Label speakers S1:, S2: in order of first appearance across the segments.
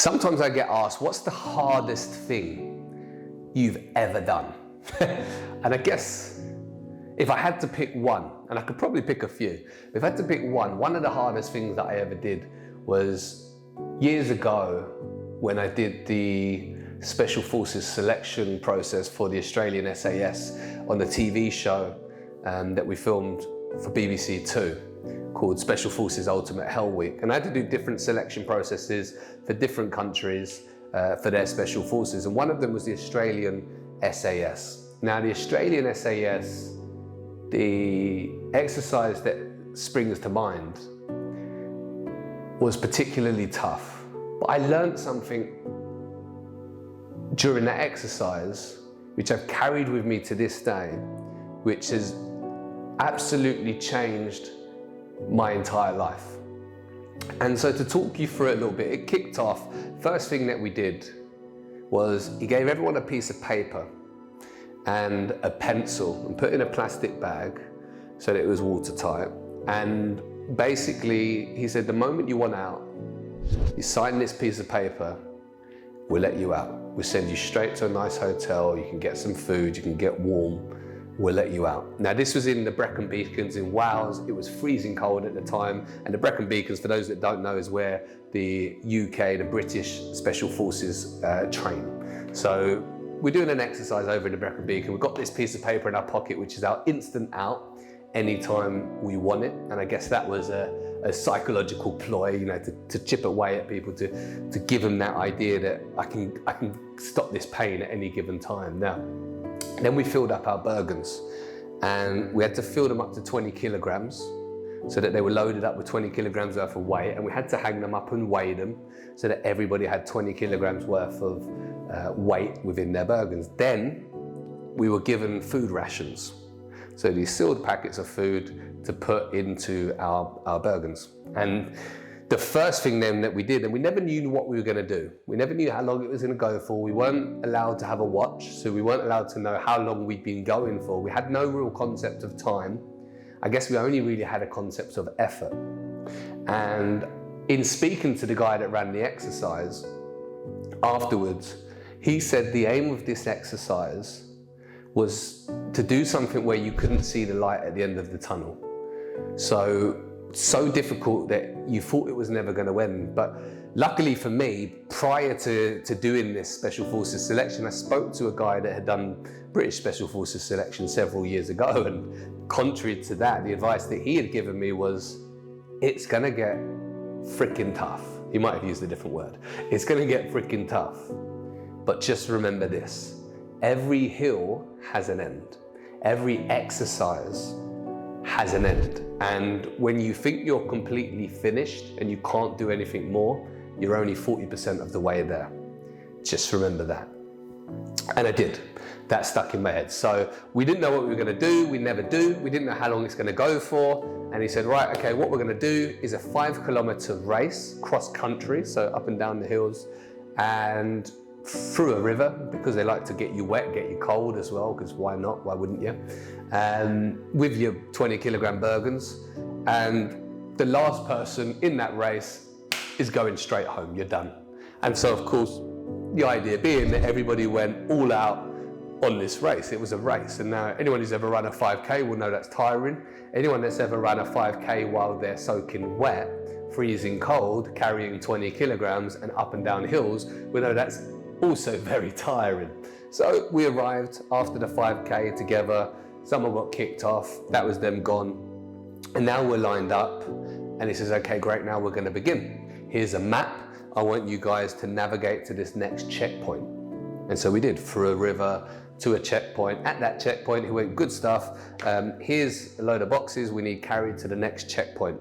S1: Sometimes I get asked, what's the hardest thing you've ever done? And I guess if I had to pick one, and I could probably pick a few, if I had to pick one of the hardest things that I ever did was years ago when I did the Special Forces selection process for the Australian SAS on the TV show that we filmed for BBC Two, called Special Forces Ultimate Hell Week. And I had to do different selection processes for different countries for their Special Forces. And one of them was the Australian SAS. Now the Australian SAS, the exercise that springs to mind was particularly tough. But I learned something during that exercise, which I've carried with me to this day, which has absolutely changed my entire life. And so to talk you through it a little bit, it kicked off. First thing that we did was he gave everyone a piece of paper and a pencil and put in a plastic bag so that it was watertight. And basically he said, the moment you want out, you sign this piece of paper, we'll let you out. We'll send you straight to a nice hotel, you can get some food, you can get warm, we'll let you out. Now this was in the Brecon Beacons in Wales. It was freezing cold at the time, and the Brecon Beacons, for those that don't know, is where the UK, the British Special Forces train. So we're doing an exercise over in the Brecon Beacon. We've got this piece of paper in our pocket, which is our instant out anytime we want it. And I guess that was a psychological ploy, you know, to chip away at people, to give them that idea that I can stop this pain at any given time. Now, then we filled up our Bergens, and we had to fill them up to 20 kilograms so that they were loaded up with 20 kilograms worth of weight, and we had to hang them up and weigh them so that everybody had 20 kilograms worth of weight within their Bergens. Then we were given food rations. So these sealed packets of food to put into our Bergens. And the first thing then that we did, and we never knew what we were going to do. We never knew how long it was going to go for. We weren't allowed to have a watch, so we weren't allowed to know how long we'd been going for. We had no real concept of time. I guess we only really had a concept of effort. And in speaking to the guy that ran the exercise afterwards, he said the aim of this exercise was to do something where you couldn't see the light at the end of the tunnel. So difficult that you thought it was never going to end. But luckily for me, prior to doing this Special Forces selection, I spoke to a guy that had done British Special Forces selection several years ago, and contrary to that, the advice that he had given me was, it's going to get freaking tough. He might have used a different word. It's going to get freaking tough. But just remember this, every hill has an end. Every exercise has an end. And when you think you're completely finished and you can't do anything more, you're only 40% of the way there. Just remember that. And I did. That stuck in my head. So we didn't know what we were going to do. We never do. We didn't know how long it's going to go for. And he said, right, okay, what we're going to do is a 5-kilometer race cross country, so up and down the hills, and through a river, because they like to get you wet, get you cold as well, because why not? Why wouldn't you? With your 20 kilogram Bergens. And the last person in that race is going straight home. You're done. And so, of course, the idea being that everybody went all out on this race. It was a race. And now anyone who's ever run a 5K will know that's tiring. Anyone that's ever run a 5K while they're soaking wet, freezing cold, carrying 20 kilograms and up and down hills will know that's also very tiring. So we arrived after the 5K together. Someone got kicked off. That was them gone. And now we're lined up. And he says, okay, great, now we're going to begin. Here's a map. I want you guys to navigate to this next checkpoint. And so we did, through a river to a checkpoint. At that checkpoint, he went, good stuff. Here's a load of boxes we need carried to the next checkpoint.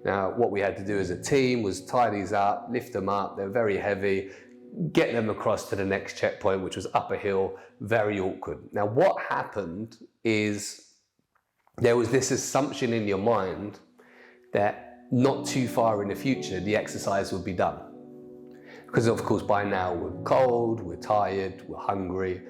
S1: Now, what we had to do as a team was tie these up, lift them up. They're very heavy. Get them across to the next checkpoint, which was up a hill, very awkward. Now, what happened is there was this assumption in your mind that not too far in the future, the exercise would be done. Because of course, by now we're cold, we're tired, we're hungry.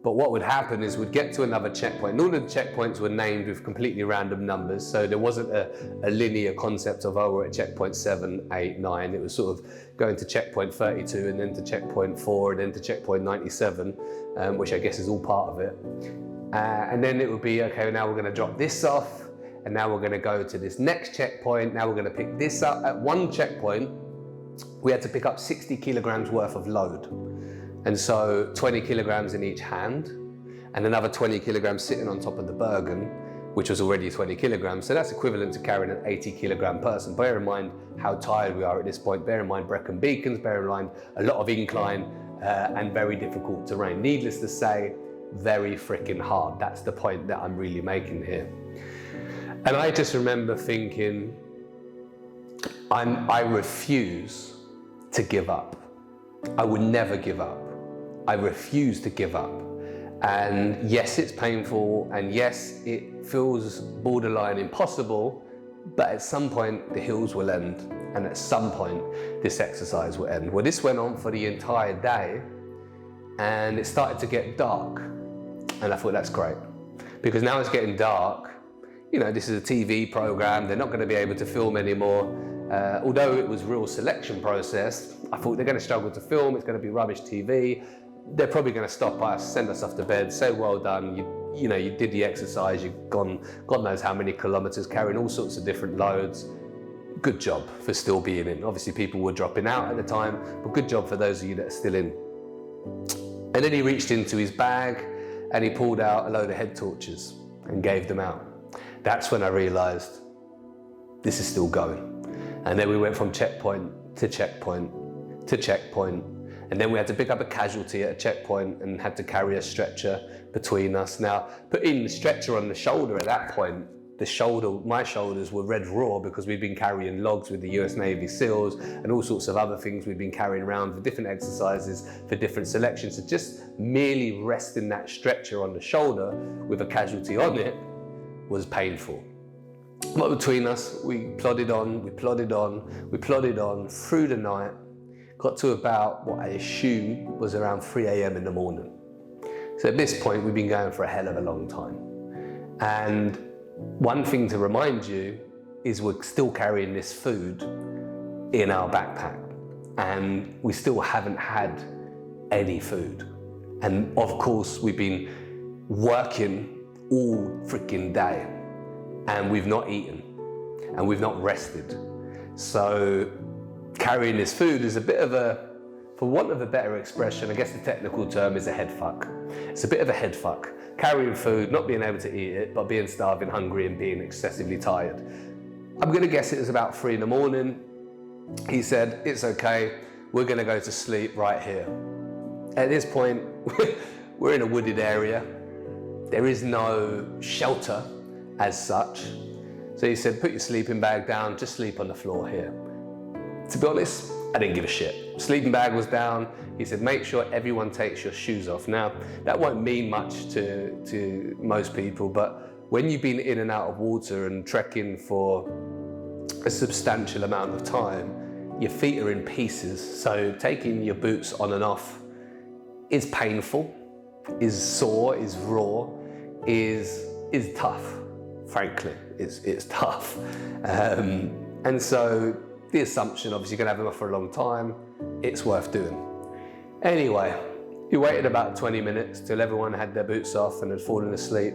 S1: But what would happen is we'd get to another checkpoint, and all of the checkpoints were named with completely random numbers, so there wasn't a linear concept of, oh, we're at checkpoint 7, 8, 9. It was sort of going to checkpoint 32 and then to checkpoint 4 and then to checkpoint 97, which I guess is all part of it. And then it would be, okay, now we're going to drop this off, and now we're going to go to this next checkpoint. Now we're going to pick this up. At one checkpoint, we had to pick up 60 kilograms worth of load. And so 20 kilograms in each hand, and another 20 kilograms sitting on top of the Bergen, which was already 20 kilograms. So that's equivalent to carrying an 80 kilogram person. Bear in mind how tired we are at this point. Bear in mind Brecon Beacons, bear in mind a lot of incline and very difficult terrain. Needless to say, very freaking hard. That's the point that I'm really making here. And I just remember thinking, I refuse to give up. I would never give up. I refuse to give up. And yes, it's painful, and yes, it feels borderline impossible, but at some point the hills will end, and at some point this exercise will end. Well, this went on for the entire day, and it started to get dark, and I thought, that's great, because now it's getting dark. You know, this is a TV program, they're not going to be able to film anymore. Although it was real selection process, I thought they're going to struggle to film, it's going to be rubbish TV. They're probably going to stop us, send us off to bed, say well done, you know, you did the exercise, you've gone God knows how many kilometers, carrying all sorts of different loads. Good job for still being in. Obviously people were dropping out at the time, but good job for those of you that are still in. And then he reached into his bag and he pulled out a load of head torches and gave them out. That's when I realized this is still going. And then we went from checkpoint to checkpoint to checkpoint. And then we had to pick up a casualty at a checkpoint and had to carry a stretcher between us. Now, putting the stretcher on the shoulder at that point, my shoulders were red raw because we'd been carrying logs with the US Navy SEALs and all sorts of other things we'd been carrying around for different exercises, for different selections. So just merely resting that stretcher on the shoulder with a casualty on it was painful. But between us, we plodded on, we plodded on, we plodded on through the night, got to about what I assume was around 3 a.m. in the morning. So at this point, we've been going for a hell of a long time. And one thing to remind you is we're still carrying this food in our backpack, and we still haven't had any food. And of course, we've been working all freaking day, and we've not eaten, and we've not rested. So carrying this food is a bit of a, for want of a better expression, I guess the technical term is a head fuck. It's a bit of a head fuck. Carrying food, not being able to eat it, but being starving, hungry, and being excessively tired. I'm gonna guess it was about 3 in the morning. He said, it's okay, we're gonna go to sleep right here. At this point, we're in a wooded area. There is no shelter as such. So he said, put your sleeping bag down, just sleep on the floor here. To be honest, I didn't give a shit. Sleeping bag was down. He said, make sure everyone takes your shoes off. Now, that won't mean much to most people, but when you've been in and out of water and trekking for a substantial amount of time, your feet are in pieces. So taking your boots on and off is painful, is sore, is raw, is tough. Frankly, it's tough. And so the assumption, obviously you're gonna have them off for a long time, it's worth doing. Anyway, we waited about 20 minutes till everyone had their boots off and had fallen asleep.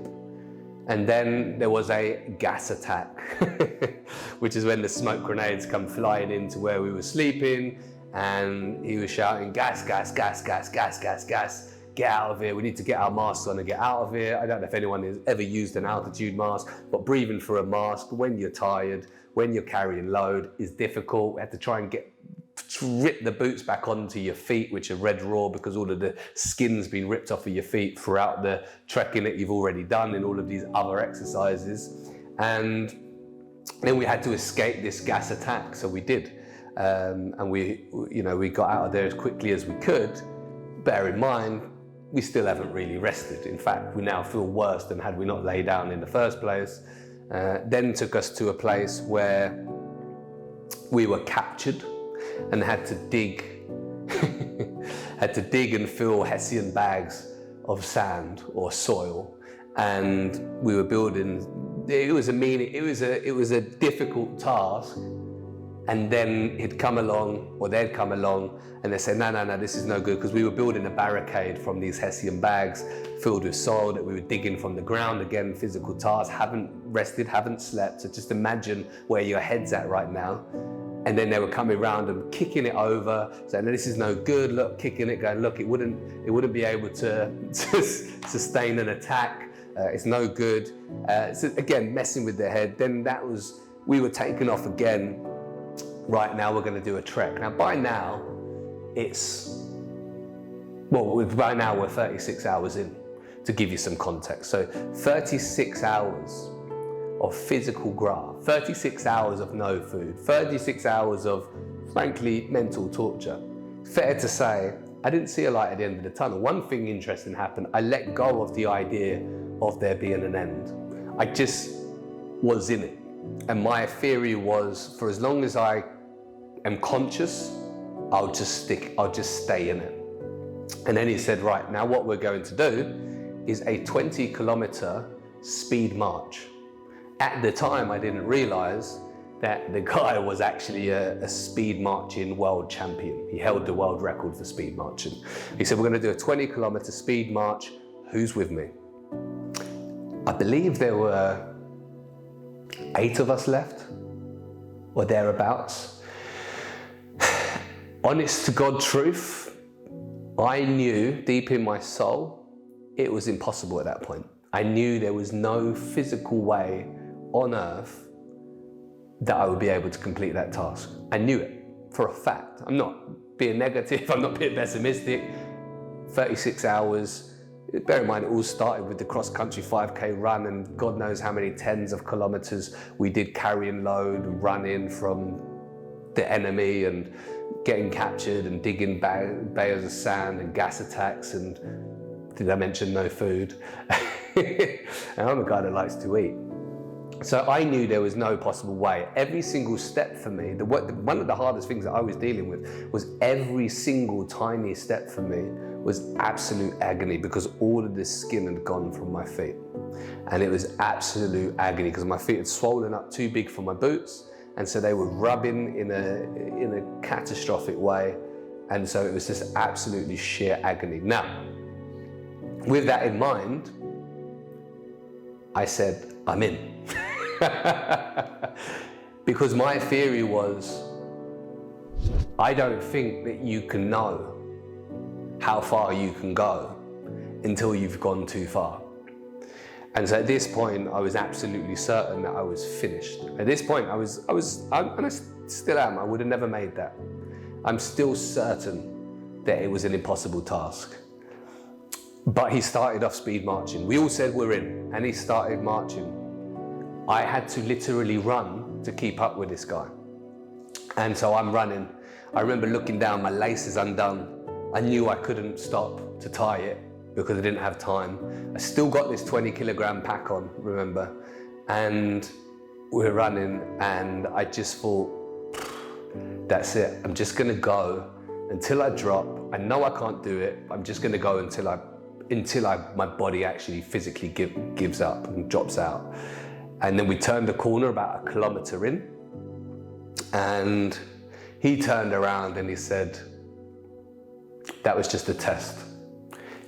S1: And then there was a gas attack, which is when the smoke grenades come flying into where we were sleeping, and he was shouting, gas, gas, gas, gas, gas, gas, gas. Get out of here, we need to get our masks on and get out of here. I don't know if anyone has ever used an altitude mask, but breathing through a mask when you're tired, when you're carrying load is difficult. We had to try and rip the boots back onto your feet, which are red raw because all of the skin's been ripped off of your feet throughout the trekking that you've already done in all of these other exercises. And then we had to escape this gas attack, so we did. And we got out of there as quickly as we could. Bear in mind, we still haven't really rested. In fact, we now feel worse than had we not laid down in the first place. Then took us to a place where we were captured and had to dig and fill Hessian bags of sand or soil, and we were building. It was a difficult task. And then they'd come along, and they say, no, this is no good, because we were building a barricade from these Hessian bags filled with soil that we were digging from the ground. Again, physical task, haven't rested, haven't slept. So just imagine where your head's at right now. And then they were coming around and kicking it over, saying, no, this is no good, look, kicking it, going, look, it wouldn't be able to sustain an attack. It's no good. So again, messing with their head. Then we were taking off again. Right now we're going to do a trek. Now by now we're 36 hours in, to give you some context. So 36 hours of physical graft, 36 hours of no food, 36 hours of, frankly, mental torture. Fair to say, I didn't see a light at the end of the tunnel. One thing interesting happened. I let go of the idea of there being an end. I just was in it. And my theory was, for as long as I am conscious, I'll just stay in it. And then he said, right, now what we're going to do is a 20-kilometer speed march. At the time, I didn't realize that the guy was actually a speed marching world champion. He held the world record for speed marching. He said, we're going to do a 20-kilometer speed march. Who's with me? I believe there were 8 of us left, or thereabouts. Honest to God truth, I knew deep in my soul it was impossible at that point. I knew there was no physical way on earth that I would be able to complete that task. I knew it for a fact. I'm not being negative, I'm not being pessimistic. 36 hours, bear in mind it all started with the cross-country 5K run, and God knows how many tens of kilometers we did carrying load, running from the enemy and getting captured and digging bales of sand and gas attacks, and did I mention no food? And I'm a guy that likes to eat. So I knew there was no possible way. Every single step for me, one of the hardest things that I was dealing with was every single tiny step for me was absolute agony, because all of the skin had gone from my feet. And it was absolute agony because my feet had swollen up too big for my boots, and so they were rubbing in a catastrophic way. And so it was just absolutely sheer agony. Now, with that in mind, I said, I'm in. Because my theory was, I don't think that you can know how far you can go until you've gone too far. And so at this point, I was absolutely certain that I was finished. At this point, and I still am, I would have never made that. I'm still certain that it was an impossible task. But he started off speed marching. We all said we're in, and he started marching. I had to literally run to keep up with this guy. And so I'm running. I remember looking down, my lace is undone. I knew I couldn't stop to tie it because I didn't have time. I still got this 20-kilogram pack on, remember? And we're running, and I just thought, that's it. I'm just gonna go until I drop. I know I can't do it. I'm just gonna go until my body actually physically gives up and drops out. And then we turned the corner about 1 kilometer in, and he turned around and he said, that was just a test.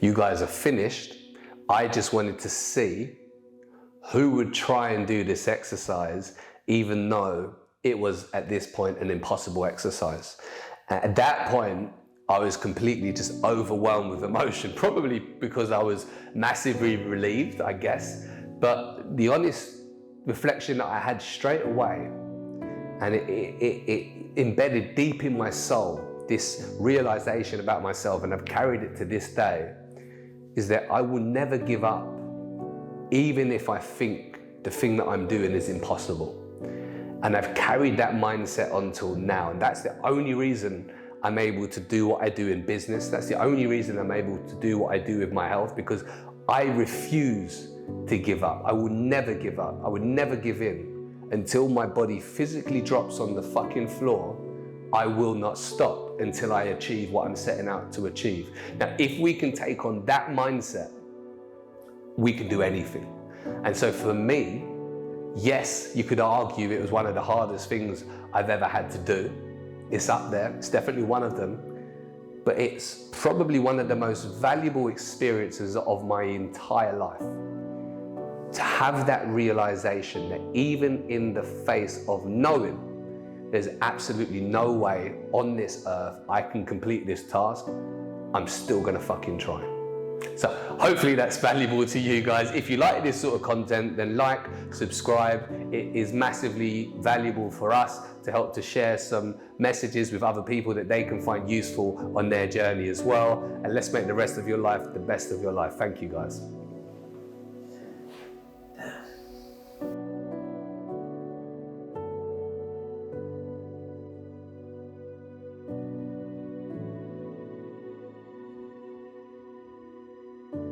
S1: You guys are finished. I just wanted to see who would try and do this exercise, even though it was at this point an impossible exercise. At that point, I was completely just overwhelmed with emotion, probably because I was massively relieved, I guess. But the honest reflection that I had straight away, and it embedded deep in my soul, this realization about myself, and I've carried it to this day, is that I will never give up, even if I think the thing that I'm doing is impossible. And I've carried that mindset until now, and that's the only reason I'm able to do what I do in business. That's the only reason I'm able to do what I do with my health, because I refuse to give up. I will never give up. I would never give in until my body physically drops on the fucking floor I will not stop until I achieve what I'm setting out to achieve. Now, if we can take on that mindset, we can do anything. And so for me, yes, you could argue it was one of the hardest things I've ever had to do. It's up there, it's definitely one of them, but it's probably one of the most valuable experiences of my entire life. To have that realization that even in the face of knowing there's absolutely no way on this earth I can complete this task, I'm still gonna fucking try. So hopefully that's valuable to you guys. If you like this sort of content, then like, subscribe. It is massively valuable for us to help to share some messages with other people that they can find useful on their journey as well. And let's make the rest of your life the best of your life. Thank you guys.